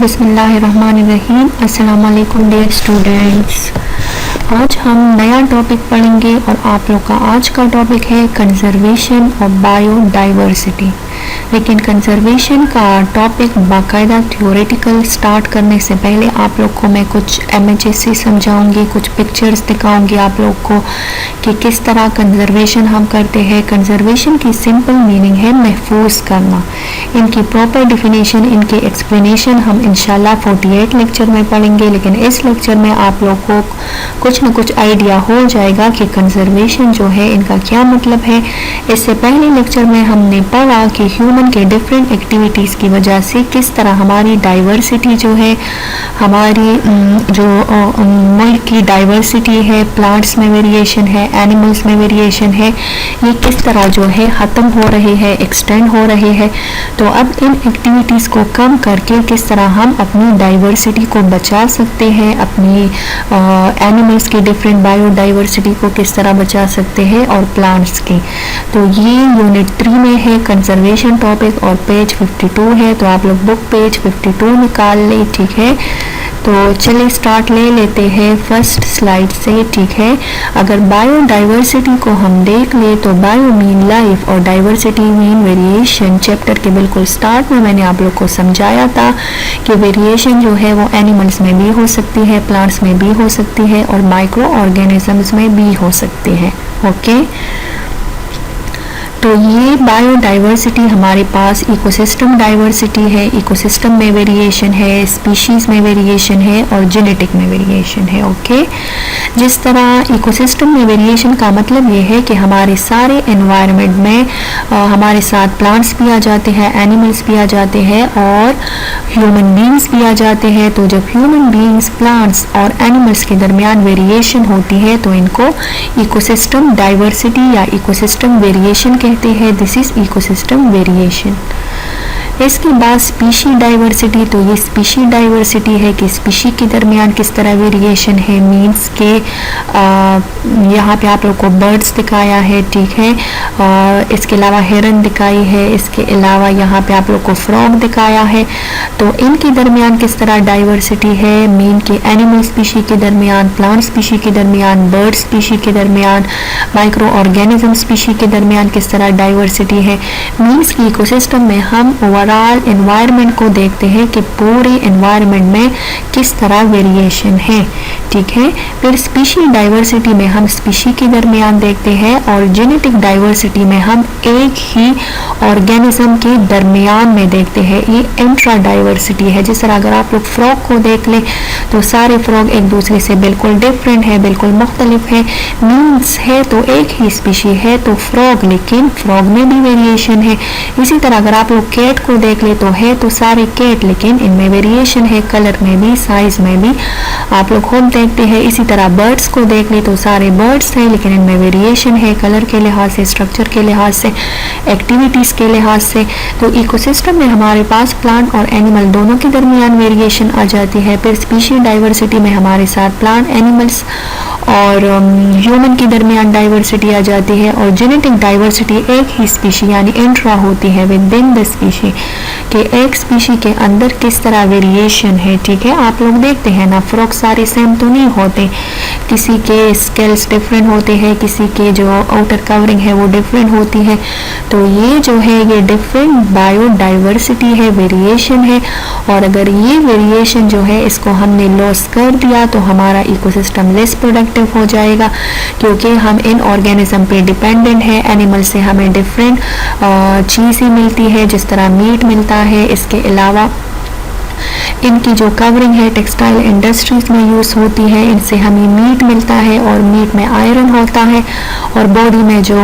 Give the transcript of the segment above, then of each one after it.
बिस्मिल्लाहिर्रहमानिर्रहीम। अस्सलाम वालेकुम डियर स्टूडेंट्स। आज हम नया टॉपिक पढ़ेंगे और आप लोग का आज का टॉपिक है कंजर्वेशन ऑफ बायोडाइवर्सिटी। लेकिन कंजर्वेशन का टॉपिक बाकायदा थ्योरेटिकल स्टार्ट करने से पहले आप लोग को मैं कुछ MHSC समझाऊंगी, कुछ पिक्चर्स दिखाऊंगी आप लोग को कि किस तरह कंजर्वेशन हम करते हैं। कंजर्वेशन की सिंपल मीनिंग है महफूज करना। इनकी प्रॉपर डिफिनेशन, इनके एक्सप्लेनेशन हम इंशाल्लाह 48 लेक्चर में पढ़ेंगे, लेकिन इस लेक्चर में आप लोग को कुछ न कुछ आइडिया हो जाएगा कि कंजर्वेशन जो है इनका क्या मतलब है। इससे पहले लेक्चर में हमने पढ़ा कि ह्यूमन के डिफरेंट एक्टिविटीज़ की वजह से किस तरह हमारी डाइवर्सिटी जो है, हमारी जो मुल्क की डाइवर्सिटी है, प्लांट्स में वेरिएशन है, एनिमल्स में वेरिएशन है, ये किस तरह जो है ख़त्म हो रही है, एक्सटेंड हो रही है। तो अब इन एक्टिविटीज़ को कम करके किस तरह हम अपनी डाइवर्सिटी को बचा सकते हैं, अपनी एनिमल्स की डिफरेंट बायोडाइवर्सिटी को किस तरह बचा सकते हैं और प्लांट्स की। तो ये यूनिट 3 में है कंजर्वेशन टॉपिक और पेज 52 है। तो आप लोग बुक पेज 52 निकाल ले, ठीक है। तो चलिए स्टार्ट ले लेते हैं फर्स्ट स्लाइड से, ठीक है। अगर बायोडाइवर्सिटी को हम देख ले तो बायो मीन लाइफ और डाइवर्सिटी मीन वेरिएशन। चैप्टर के बिल्कुल स्टार्ट में मैंने आप लोग को समझाया था कि वेरिएशन जो है वो एनिमल्स में भी हो सकती है, प्लांट्स में भी हो सकती है और माइक्रो ऑर्गेनिजम्स में भी हो सकती है। ओके, तो ये बायोडाइवर्सिटी हमारे पास इकोसिस्टम डाइवर्सिटी है, इकोसिस्टम में वेरिएशन है, स्पीशीज़ में वेरिएशन है और जेनेटिक में वेरिएशन है। ओके, जिस तरह इकोसिस्टम में वेरिएशन का मतलब ये है कि हमारे सारे एनवायरनमेंट में हमारे साथ प्लांट्स भी आ जाते हैं, एनिमल्स भी आ जाते हैं और ह्यूमन बींग्स भी आ जाते हैं। तो जब ह्यूमन बींग्स, प्लांट्स और एनिमल्स के दरमियान वेरिएशन होती है तो इनको इकोसिस्टम डाइवर्सिटी या इकोसिस्टम वेरिएशन कहते हैं। This is ecosystem variation. इसके बाद स्पीशी डाइवर्सिटी। तो ये स्पीशी डाइवर्सिटी है कि स्पीशी के दरमियान किस तरह वेरिएशन है। मीन्स के यहाँ पे आप लोग को बर्ड्स दिखाया है, ठीक है। इसके अलावा हिरन दिखाई है, इसके अलावा यहाँ पे आप लोग को फ्रॉग दिखाया है। तो इनके दरमियान किस तरह डाइवर्सिटी है। मीन के एनिमल स्पीशी के दरमियान, प्लांट स्पीशी के दरमियान, बर्ड स्पीशी के दरमियान, माइक्रो ऑर्गेनिज्म स्पीशी के दरमियान किस तरह डाइवर्सिटी है। मीन्स की इकोसिस्टम में हम ओवरऑल एनवायरनमेंट को देखते हैं कि पूरे एनवायरनमेंट में किस तरह वेरिएशन है, ठीक है। फिर स्पीशी डाइवर्सिटी में हम स्पीशी के दरमियान देखते हैं और जेनेटिक डाइवर्सिटी में हम एक ही ऑर्गेनिज्म के दरमियान में देखते हैं। ये इंट्रा डाइवर्सिटी है। जिस तरह अगर आप लोग फ्रॉग को देख लें तो सारे फ्रॉग एक दूसरे से बिल्कुल डिफरेंट है, बिल्कुल मुख्तलिफ है। मीन्स है तो एक ही स्पीशी है तो फ्रॉग, लेकिन फ्रॉग में भी वेरिएशन है। इसी तरह अगर आप लोग कैट को देख ले तो है तो सारे कैट, लेकिन इनमें वेरिएशन है, कलर में भी, साइज में भी आप लोग खुद देखते हैं। इसी तरह बर्ड्स को देख ले तो सारे बर्ड्स हैं, लेकिन इनमें वेरिएशन है, कलर के लिहाज से, स्ट्रक्चर के लिहाज से, एक्टिविटीज़ के लिहाज से। तो इकोसिस्टम में हमारे पास प्लांट और एनिमल दोनों के दरमियान वेरिएशन आ जाती है। फिर स्पीशी डाइवर्सिटी में हमारे साथ प्लांट, एनिमल्स और ह्यूमन के दरमियान डाइवर्सिटी आ जाती है। और जेनेटिक डाइवर्सिटी एक ही स्पीशी यानी इंट्रा होती है विद इन द स्पीशी, कि एक स्पीशी के अंदर किस तरह वेरिएशन है, ठीक है। आप लोग देखते हैं ना, फ्रॉग सारे सेम तो नहीं होते, किसी के स्केल्स डिफरेंट होते हैं, किसी के जो आउटर कवरिंग है वो डिफरेंट होती है। तो ये जो है ये डिफरेंट बायोडाइवर्सिटी है, वेरिएशन है। और अगर ये वेरिएशन जो है इसको हमने लॉस कर दिया तो हमारा इकोसिस्टम लेस प्रोडक्टिव हो जाएगा, क्योंकि हम इन ऑर्गेनिज्म पे डिपेंडेंट है। एनिमल से हमें डिफरेंट चीज़ ही मिलती है, जिस तरह मीट मिलता है। इसके अलावा इनकी जो कवरिंग है टेक्सटाइल इंडस्ट्रीज में यूज़ होती है, इनसे हमें मीट मिलता है और मीट में आयरन होता है और बॉडी में जो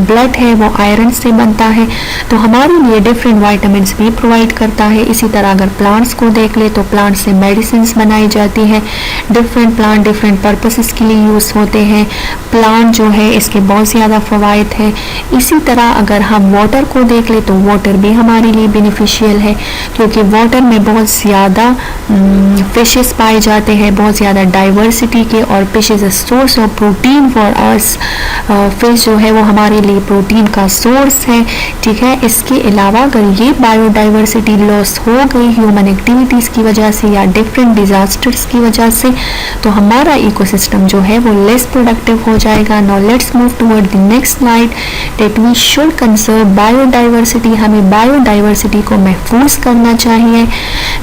ब्लड है वो आयरन से बनता है। तो हमारे लिए डिफरेंट वाइटामिन्स भी प्रोवाइड करता है। इसी तरह अगर प्लांट्स को देख ले तो प्लांट से मेडिसिन बनाई जाती है। डिफरेंट प्लांट डिफरेंट पर्पसेस के लिए यूज़ होते हैं। प्लांट जो है इसके बहुत ज़्यादा फ़वाइद है। इसी तरह अगर हम वाटर को देख ले तो वाटर भी हमारे लिए बेनिफिशियल है, क्योंकि वाटर में बहुत ज़्यादा फिशेस पाए जाते हैं, बहुत ज़्यादा डाइवर्सिटी के, और fish is a source of protein for us. Fish जो है वो हमारे लिए प्रोटीन का सोर्स है, ठीक है। इसके अलावा अगर ये बायोडाइवर्सिटी लॉस हो गई ह्यूमन एक्टिविटीज़ की वजह से या डिफरेंट डिजास्टर्स की वजह से, तो हमारा इकोसिस्टम जो है वो लेस प्रोडक्टिव हो जाएगा। Now let's move toward the next slide that we should conserve biodiversity. हमें बायोडाइवर्सिटी को महफूज करना चाहिए,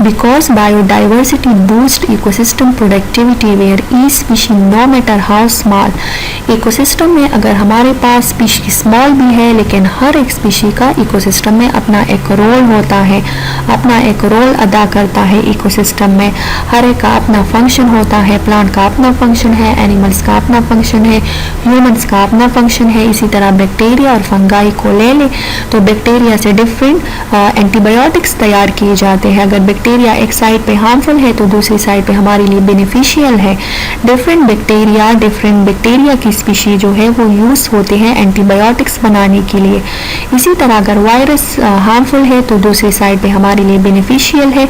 because biodiversity boost ecosystem productivity where each species no matter how small. Ecosystem में अगर हमारे पास स्पीशी स्मॉल भी है, लेकिन हर एक स्पीशी का इकोसिस्टम में अपना एक रोल होता है, अपना एक रोल अदा करता है इकोसिस्टम में। हर एक का अपना फंक्शन होता है, प्लांट का अपना फंक्शन है, एनिमल्स का अपना फंक्शन है, ह्यूमंस का अपना फंक्शन है। इसी तरह बैक्टीरिया और फंगाई को ले ले तो बैक्टीरिया से डिफरेंट एंटीबायोटिक्स तैयार किए जाते हैं। अगर बैक्टीरिया एक साइड पे हार्मफुल है तो दूसरी साइड पे हमारे लिए बेनिफिशियल है। डिफरेंट बैक्टीरिया की स्पीशी जो है वो यूज होते हैं एंटीबायोटिक्स बनाने के लिए। इसी तरह अगर वायरस हार्मफुल है तो दूसरी साइड पे हमारे लिए बेनिफिशियल है।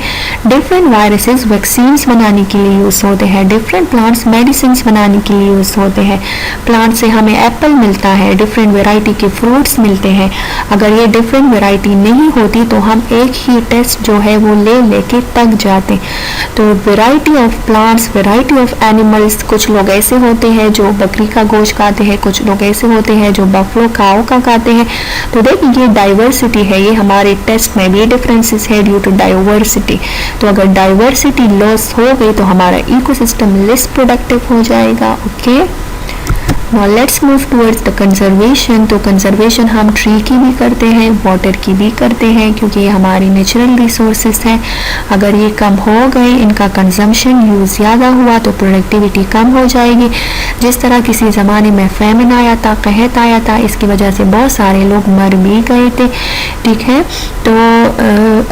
डिफरेंट वायरसेस वैक्सीन बनाने के लिए यूज होते हैं, डिफरेंट प्लांट्स मेडिसिन बनाने के लिए यूज होते हैं। प्लांट से हमें एप्पल मिलता है, डिफरेंट वेराइटी के फ्रूट्स मिलते हैं। अगर ये डिफरेंट वेराइटी नहीं होती तो हम एक ही टेस्ट जो है वो ले लेके तक जाते। तो variety of plants, variety of animals, कुछ लोग ऐसे होते हैं जो बकरी का गोश्त खाते हैं, कुछ लोग ऐसे होते हैं जो बफलो काऊ का खाते हैं। तो देखिए ये डाइवर्सिटी है, ये हमारे टेस्ट में भी डिफरेंसेस है ड्यू टू डाइवर्सिटी। तो अगर डाइवर्सिटी लॉस हो गई तो हमारा इकोसिस्टम लेस प्रोडक्टिव हो जाएगा। Okay, Now let's move towards the conservation। तो कंजर्वेशन हम ट्री की भी करते हैं, वाटर की भी करते हैं, क्योंकि ये हमारी नेचुरल रिसोर्सेज हैं। अगर ये कम हो गए, इनका कंजम्पशन यूज़ ज़्यादा हुआ तो प्रोडक्टिविटी कम हो जाएगी। जिस तरह किसी ज़माने में फैमिन आया था, कहत आया था, इसकी वजह से बहुत सारे लोग मर भी गए थे, ठीक है। तो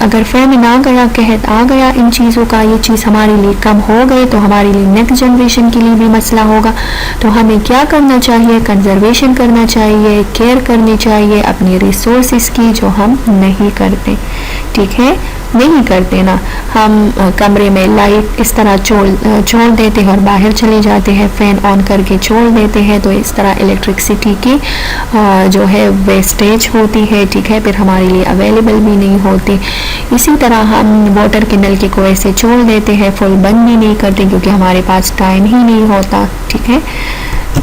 अगर फैमिन आ गया, कहत आ गया इन चीज़ों का, ये चीज़ हमारे लिए कम हो गए तो हमारे लिए नेक्स्ट जनरेशन के लिए भी मसला होगा। तो हमें क्या करना चाहिए? कंजर्वेशन करना चाहिए, केयर करनी चाहिए अपनी रिसोर्सेज की, जो हम नहीं करते, ठीक है। नहीं करते ना, हम कमरे में लाइट इस तरह छोड़ देते हैं और बाहर चले जाते हैं, फैन ऑन करके छोड़ देते हैं, तो इस तरह इलेक्ट्रिसिटी की जो है वेस्टेज होती है, ठीक है, फिर हमारे लिए अवेलेबल भी नहीं होती। इसी तरह हम वाटर के नल को ऐसे छोड़ देते हैं, फुल बंद भी नहीं करते क्योंकि हमारे पास टाइम ही नहीं होता, ठीक है।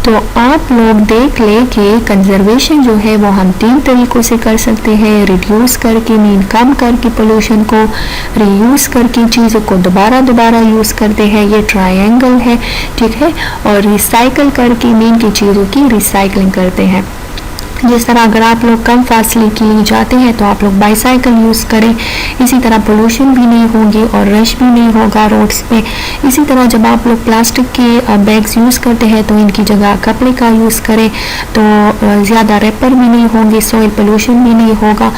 तो आप लोग देख लें कि कंजर्वेशन जो है वो हम 3 तरीक़ों से कर सकते हैं। रिड्यूस करके, मीन कम करके पोल्यूशन को, रीयूज करके चीज़ों को दोबारा यूज़ करते हैं, ये ट्रायंगल है, ठीक है। और रिसाइकल करके, मीन की चीज़ों की रिसाइकलिंग करते हैं। जिस तरह अगर आप लोग कम फासले के लिए जाते हैं तो आप लोग बाईसाइकिल यूज़ करें, इसी तरह पोल्यूशन भी नहीं होगी और रश भी नहीं होगा रोड्स पे। इसी तरह जब आप लोग प्लास्टिक के बैग्स यूज़ करते हैं तो इनकी जगह कपड़े का यूज़ करें, तो ज़्यादा रैपर भी नहीं होंगे, सॉइल पोल्यूशन भी नहीं होगा।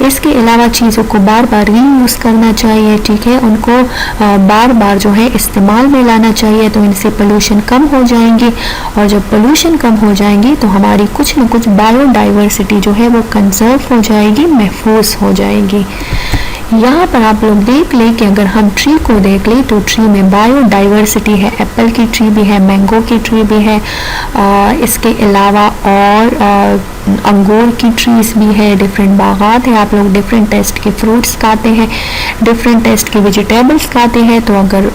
इसके अलावा चीज़ों को बार बार रीयूज़ करना चाहिए, ठीक है, उनको बार बार जो है इस्तेमाल में लाना चाहिए, तो इनसे पोल्यूशन कम हो जाएंगी। और जब पोल्यूशन कम हो जाएंगी तो हमारी कुछ न कुछ बायोडाइवर्सिटी जो है वो कंजर्व हो जाएगी, महफूज हो जाएगी। यहाँ पर आप लोग देख लें कि अगर हम ट्री को देख लें तो ट्री में बायोडाइवर्सिटी है, एप्पल की ट्री भी है, मैंगो की ट्री भी है, इसके अलावा और अंगूर की ट्रीज भी है, डिफरेंट बागात है। आप लोग डिफरेंट टेस्ट के फ्रूट्स खाते हैं, डिफरेंट टेस्ट के वेजिटेबल्स खाते हैं। तो अगर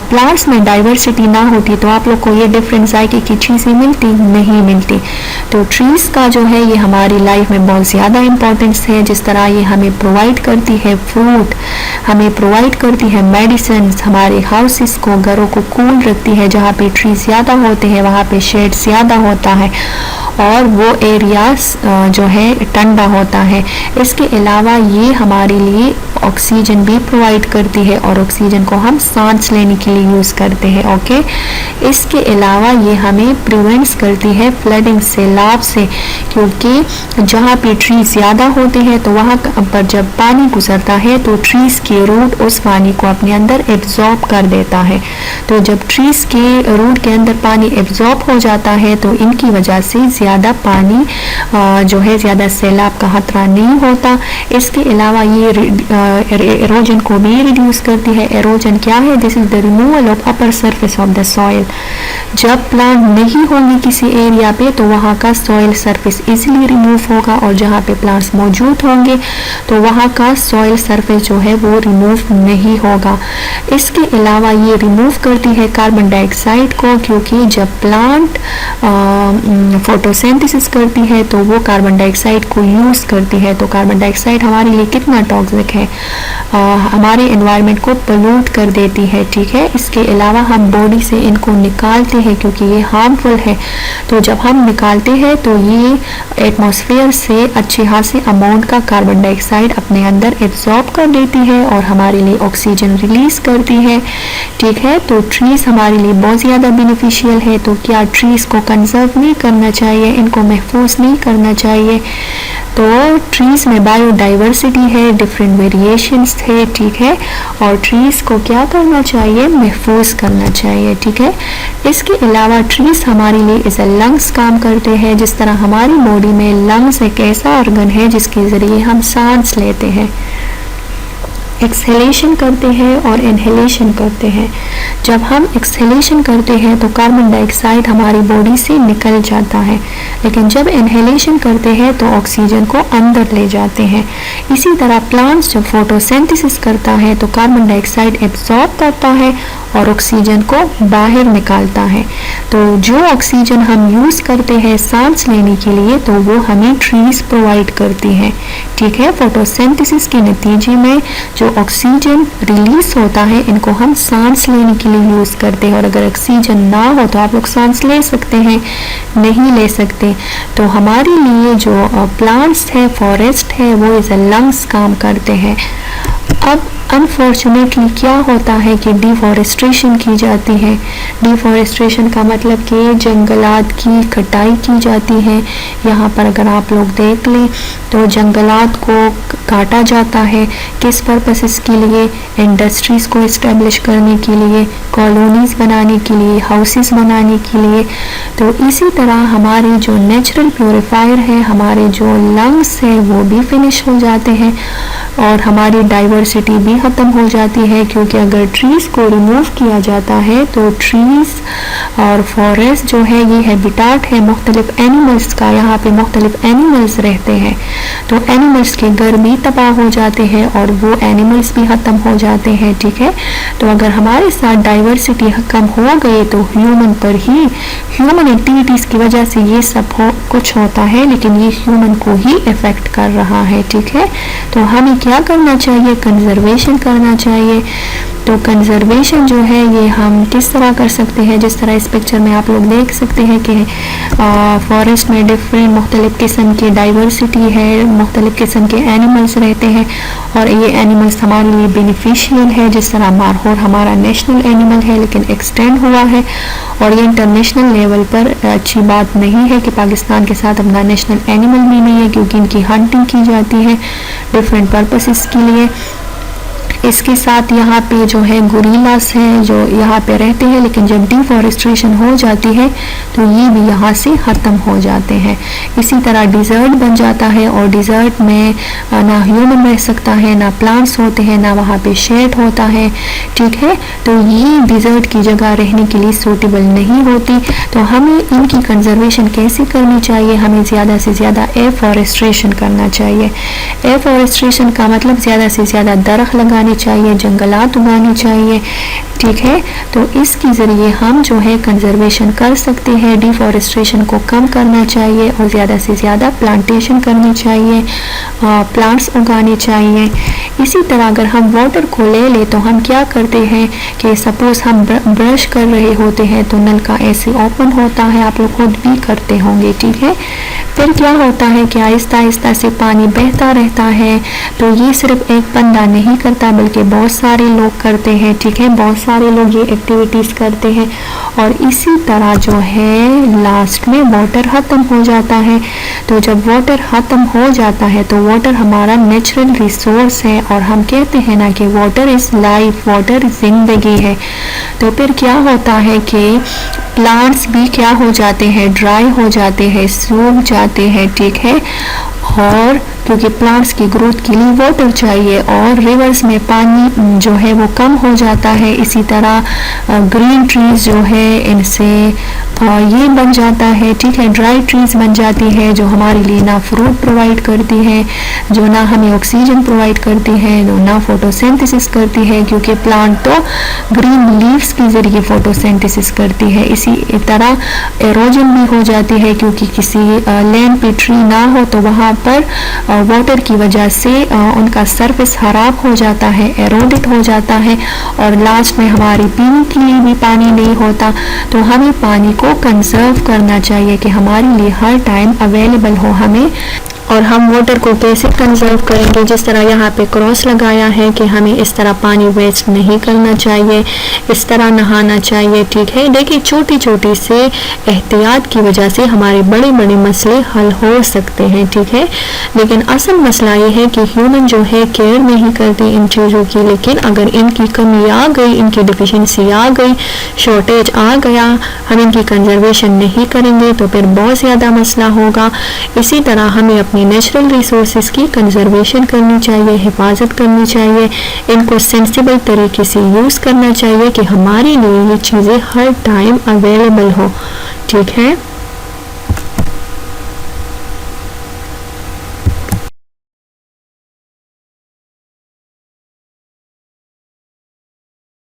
प्लांट्स में डाइवर्सिटी ना होती तो आप लोग को ये डिफरेंट जायके की चीज़ें मिलती नहीं मिलती। तो ट्रीज़ का जो है ये हमारी लाइफ में बहुत ज़्यादा इम्पोर्टेंस है। जिस तरह ये हमें प्रोवाइड करती है फ्रूट, हमें प्रोवाइड करती है मेडिसिन, हमारे हाउसेस को, घरों को कूल रखती है। जहाँ पे ट्री ज़्यादा होते हैं वहाँ पे शेड ज़्यादा होता है और वो एरियाज जो है ठंडा होता है। इसके अलावा ये हमारे लिए ऑक्सीजन भी प्रोवाइड करती है और ऑक्सीजन को हम सांस लेने के लिए यूज़ करते हैं, ओके। इसके अलावा ये हमें प्रिवेंट्स करती है फ्लडिंग, सैलाब से, क्योंकि जहाँ पे ट्री ज़्यादा होते हैं तो वहाँ पर जब पानी गुजरता है तो ट्रीज़ के रूट उस पानी को अपने अंदर एब्जॉर्ब कर देता है। तो जब ट्रीज़ के रूट के अंदर पानी एब्जॉर्ब हो जाता है तो इनकी वजह से ज़्यादा पानी जो है, ज़्यादा सैलाब का खतरा नहीं होता। इसके अलावा ये एरोजन को भी रिड्यूस करती है। एरोजन क्या है? This is the removal of upper surface of the soil. जब प्लांट नहीं होंगे किसी एरिया पे तो वहाँ का सॉइल सरफेस इजीली रिमूव होगा, और जहाँ पे प्लांट्स मौजूद होंगे तो वहाँ का सॉइल सरफेस जो है वो रिमूव नहीं होगा। इसके अलावा ये रिमूव करती है कार्बन डाइऑक्साइड को, क्योंकि जब प्लांट फोटोसिंथेसिस करती है तो वो कार्बन डाइऑक्साइड को यूज़ करती है। तो कार्बन डाइऑक्साइड हमारे लिए कितना टॉक्सिक है, हमारे एनवायरनमेंट को पोल्यूट कर देती है, ठीक है। इसके अलावा हम बॉडी से इनको निकालते हैं क्योंकि ये हार्मफुल है। तो जब हम निकालते हैं तो ये एटमॉस्फेयर से अच्छे खासे अमाउंट का कार्बन डाइऑक्साइड अपने अंदर एब्जॉर्ब कर लेती है और हमारे लिए ऑक्सीजन रिलीज करती है, ठीक है। तो ट्रीज हमारे लिए बहुत ज़्यादा बेनिफिशियल है। तो क्या ट्रीज को कंजर्व नहीं करना चाहिए, इनको महफूज नहीं करना चाहिए? तो ट्रीज में बायोडाइवर्सिटी है, डिफरेंट वेरिएशंस है, ठीक है, और ट्रीज को क्या करना चाहिए? महफूज करना चाहिए, ठीक है। इसके अलावा ट्रीज हमारे लिए एज ए लंग्स काम करते हैं। जिस तरह हमारी बॉडी में लंग्स एक ऐसा ऑर्गन है जिसके ज़रिए हम सांस लेते हैं, एक्सहेलेशन करते हैं और इनहेलेशन करते हैं। जब हम एक्सहेलेशन करते हैं तो कार्बन डाइऑक्साइड हमारी बॉडी से निकल जाता है, लेकिन जब इनहेलेशन करते हैं तो ऑक्सीजन को अंदर ले जाते हैं। इसी तरह प्लांट्स जब फोटोसिंथेसिस करता है तो कार्बन डाइऑक्साइड एब्जॉर्ब करता है और ऑक्सीजन को बाहर निकालता है। तो जो ऑक्सीजन हम यूज़ करते हैं सांस लेने के लिए तो वो हमें ट्रीज प्रोवाइड करती हैं, ठीक है। फोटोसिंथेसिस के नतीजे में जो ऑक्सीजन रिलीज होता है इनको हम सांस लेने के लिए यूज़ करते हैं, और अगर ऑक्सीजन ना हो तो आप लोग सांस ले सकते हैं, नहीं ले सकते। तो हमारे लिए जो प्लांट्स है, फॉरेस्ट है, वो एज ए लंग्स काम करते हैं। अब अनफॉर्चुनेटली क्या होता है कि डिफॉरेस्ट्रेशन की जाती है। डिफॉरेस्ट्रेशन का मतलब कि जंगलात की कटाई की जाती है। यहाँ पर अगर आप लोग देख लें तो जंगलात को काटा जाता है, किस पर्पसेस के लिए? इंडस्ट्रीज़ को इस्टेब्लिश करने के लिए, कॉलोनीज़ बनाने के लिए, हाउसेस बनाने के लिए। तो इसी तरह हमारे जो नेचुरल प्योरीफायर है, हमारे जो लंग्स है वो भी फिनिश हो जाते हैं और हमारी डाइवर्सिटी भी ख़त्म हो जाती है, क्योंकि अगर ट्रीज़ को रिमूव किया जाता है तो ट्रीज़ और फॉरेस्ट जो है ये हैबिटाट है मुख्तलिफ एनिमल्स का। यहाँ पे मुख्तलिफ एनिमल्स रहते हैं, तो एनिमल्स के घर भी तबाह हो जाते हैं और वो एनिमल्स भी ख़त्म हो जाते हैं, ठीक है। तो अगर हमारे साथ डाइवर्सिटी कम हो गई तो ह्यूमन पर ही, ह्यूमन एक्टिविटीज़ की वजह से ये सब कुछ होता है, लेकिन ये ह्यूमन को ही इफ़ेक्ट कर रहा है, ठीक है। तो हमें क्या करना चाहिए? कंजर्वेशन करना चाहिए। तो कंजर्वेशन जो है ये हम किस तरह कर सकते हैं? जिस तरह इस पिक्चर में आप लोग देख सकते हैं कि फॉरेस्ट में डिफरेंट मुख्तलिफ किस्म की डाइवर्सिटी है, मुख्तलिफ किस्म के एनिमल्स रहते हैं और ये एनिमल्स हमारे लिए बेनिफिशियल है। जिस तरह मारहोर हमारा नेशनल एनिमल है लेकिन एक्सटेंड हुआ है और ये इंटरनेशनल लेवल पर अच्छी बात नहीं है कि पाकिस्तान के साथ अपना नेशनल एनिमल भी नहीं है, क्योंकि इनकी हंटिंग की जाती है डिफरेंट पर्पसेस के लिए। इसके साथ यहाँ पे जो है गोरिल्लास हैं जो यहाँ पे रहते हैं, लेकिन जब डिफॉरेस्ट्रेशन हो जाती है तो ये भी यहाँ से ख़त्म हो जाते हैं। इसी तरह डिज़र्ट बन जाता है और डिज़र्ट में ना ह्यूमन रह सकता है, ना प्लांट्स होते हैं, ना वहाँ पे शेड होता है, ठीक है। तो ये डिज़र्ट की जगह रहने के लिए सूटेबल नहीं होती। तो हमें इनकी कंजर्वेशन कैसे करनी चाहिए? हमें ज़्यादा से ज़्यादा एफॉरेस्ट्रेशन करना चाहिए। एफॉरेस्ट्रेशन का मतलब ज़्यादा से ज़्यादा दरख्त लगाने चाहिए, जंगलात उगाने चाहिए, ठीक है। तो इसके ज़रिए हम जो है कंजर्वेशन कर सकते हैं, डिफॉरेस्ट्रेशन को कम करना चाहिए और ज़्यादा से ज़्यादा प्लांटेशन करनी चाहिए, प्लांट्स उगाने चाहिए। इसी तरह अगर हम वाटर को ले ले तो हम क्या करते हैं कि सपोज़ हम ब्रश कर रहे होते हैं तो नल का ऐसे ओपन होता है, आप लोग खुद भी करते होंगे, ठीक है। फिर क्या होता है कि आहिस्ता आहिस्ता से पानी बहता रहता है। तो ये सिर्फ एक बंदा नहीं करता बल्कि बहुत सारे लोग करते हैं, ठीक है। बहुत सारे लोग ये एक्टिविटीज़ करते हैं और इसी तरह जो है लास्ट में वाटर ख़त्म हो जाता है। तो जब वाटर ख़त्म हो जाता है तो वाटर हमारा नेचुरल रिसोर्स है और हम कहते हैं ना कि वाटर इज़ लाइफ, वाटर ज़िंदगी है। तो फिर क्या होता है कि प्लांट्स भी क्या हो जाते हैं? ड्राई हो जाते हैं, सूख जाते हैं, ठीक है। और क्योंकि प्लांट्स की ग्रोथ के लिए वाटर चाहिए और रिवर्स में पानी जो है वो कम हो जाता है। इसी तरह ग्रीन ट्रीज जो है इनसे ये बन जाता है, ठीक है, ड्राई ट्रीज बन जाती है जो हमारे लिए ना फ्रूट प्रोवाइड करती है, जो ना हमें ऑक्सीजन प्रोवाइड करती है, जो ना फोटोसिंथेसिस करती है, क्योंकि प्लांट तो ग्रीन लीव्स के जरिए फोटोसिंथेसिस करती है। इसी तरह एरोजन भी हो जाती है, क्योंकि किसी लैंड पे ट्री ना हो तो वहाँ पर वाटर की वजह से उनका सरफेस खराब हो जाता है, एरोडेड हो जाता है और लास्ट में हमारी पीने के लिए भी पानी नहीं होता। तो हमें पानी को कंजर्व करना चाहिए कि हमारे लिए हर टाइम अवेलेबल हो हमें। और हम वाटर को कैसे कंजर्व करेंगे, जिस तरह यहाँ पे क्रॉस लगाया है कि हमें इस तरह पानी वेस्ट नहीं करना चाहिए, इस तरह नहाना चाहिए, ठीक है। देखिए छोटी छोटी से एहतियात की वजह से हमारे बड़े बड़े मसले हल हो सकते हैं, ठीक है। लेकिन असल मसला ये है कि ह्यूमन जो है केयर नहीं करती इन चीज़ों की, लेकिन अगर इनकी कमी आ गई, इनकी डिफिशिएंसी आ गई, शॉर्टेज आ गया, हम इनकी कंजर्वेशन नहीं करेंगे तो फिर बहुत ज़्यादा मसला होगा। इसी तरह हमें अपनी नेचुरल रिसोर्सेज की कंजर्वेशन करनी चाहिए, हिफाजत करनी चाहिए, इनको सेंसिबल तरीके से यूज़ करना चाहिए कि हमारे लिए ये चीज़ें हर टाइम अवेलेबल हो, ठीक है।